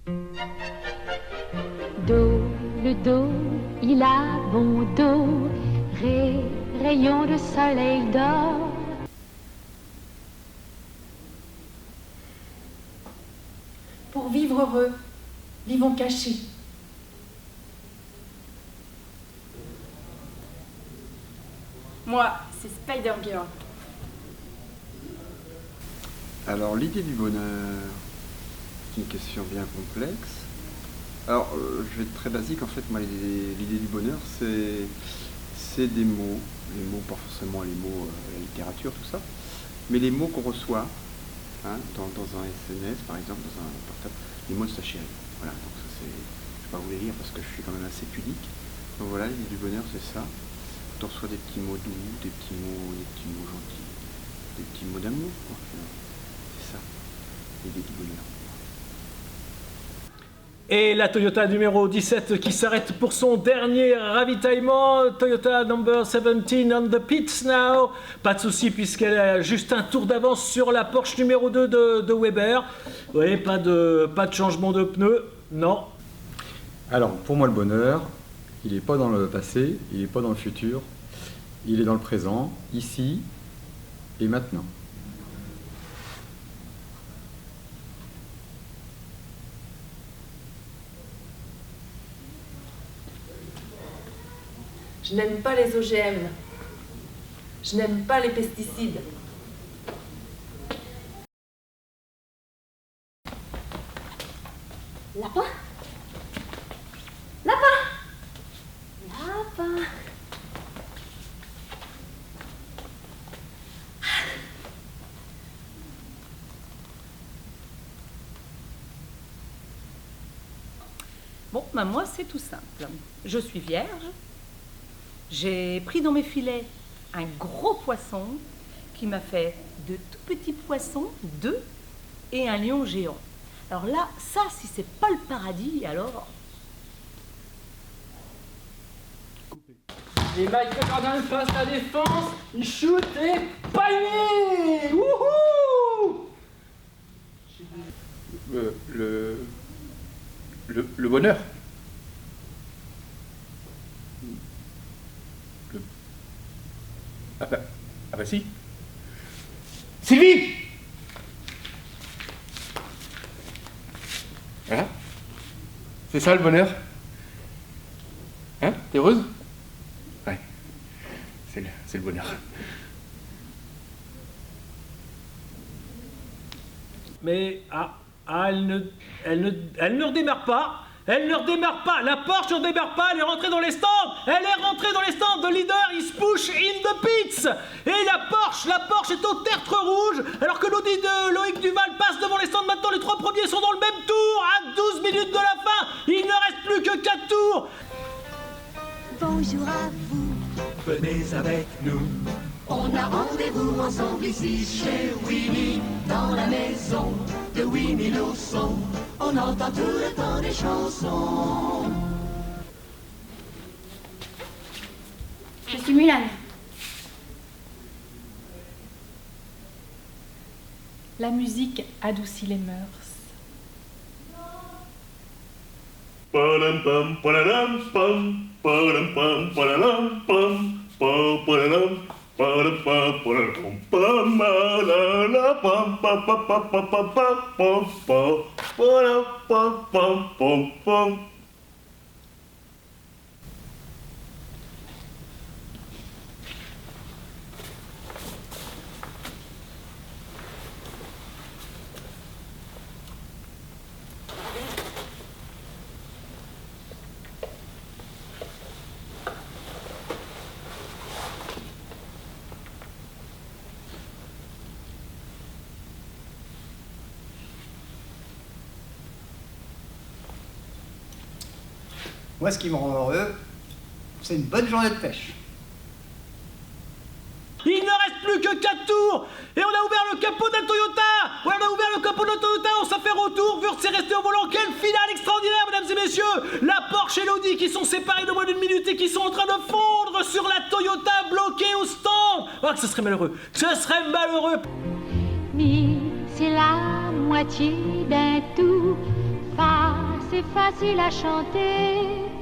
Do, le do, il a bon dos, rayon de soleil d'or. Pour vivre heureux, vivons cachés. Moi, c'est Spider-Girl. Alors, l'idée du bonheur, c'est une question bien complexe. Alors, je vais être très basique, en fait, moi, l'idée du bonheur, c'est des mots, les mots, pas forcément les mots, la littérature, tout ça, mais les mots qu'on reçoit, hein, dans un SMS, par exemple, dans un portable, les mots de sa chérie. Voilà, donc ça, c'est, je ne vais pas vous les lire parce que je suis quand même assez pudique. Donc voilà, l'idée du bonheur, c'est ça. On reçoit des petits mots doux, des petits mots gentils, des petits mots d'amour, quoi, finalement. C'est ça, l'idée du bonheur. Et la Toyota numéro 17 qui s'arrête pour son dernier ravitaillement. Toyota number 17 on the pits now. Pas de souci puisqu'elle a juste un tour d'avance sur la Porsche numéro 2 de Weber. Oui, pas de changement de pneus, non. Alors, pour moi, le bonheur, il n'est pas dans le passé, il n'est pas dans le futur, il est dans le présent, ici et maintenant. Je n'aime pas les OGM. Je n'aime pas les pesticides. Lapin? Lapin! Lapin! Bon, ben moi, c'est tout simple. Je suis vierge. J'ai pris dans mes filets un gros poisson qui m'a fait de tout petits poissons, 2 et un lion géant. Alors là, ça, si c'est pas le paradis, alors... Et Michael Jordan passe la défense, il shoot et panier. Wouhou! Le bonheur. Ah bah si. Sylvie! Voilà. C'est ça le bonheur? Hein? T'es heureuse? Ouais. C'est le bonheur. Mais elle ne redémarre pas. Elle ne redémarre pas. La Porsche ne redémarre pas. Elle est rentrée dans les stands. Elle est rentrée dans les stands. The leader is push in the pits. Et la Porsche est au tertre rouge. Alors que l'Audi de Loïc Duval passe devant les stands. Maintenant, les 3 premiers sont dans le même tour. À 12 minutes de la fin. Il ne reste plus que 4 tours. Bonjour à vous. Venez avec nous. On a rendez-vous ensemble ici chez Winnie, dans la maison de Winnie l'ourson. On entend tout le temps des chansons. Je suis Mulan. La musique adoucit les mœurs. Palam pam palam pam palam pam palam pam palam palam pam palam pam la la pam pam pam pam pam pam pam pam palam pam pam pam pam. Moi, ce qui me rend heureux, c'est une bonne journée de pêche. Il ne reste plus que 4 tours. Et on a ouvert le capot d'un Toyota. Ouais, on a ouvert le capot d'un Toyota. On s'est fait retour. Wurtz est resté au volant. Quelle finale extraordinaire, mesdames et messieurs. La Porsche et l'Audi qui sont séparés de moins d'une minute et qui sont en train de fondre sur la Toyota bloquée au stand. Ah, que ce serait malheureux. Ce serait malheureux. Mi, c'est la moitié d'un tout. Fa, c'est facile à chanter.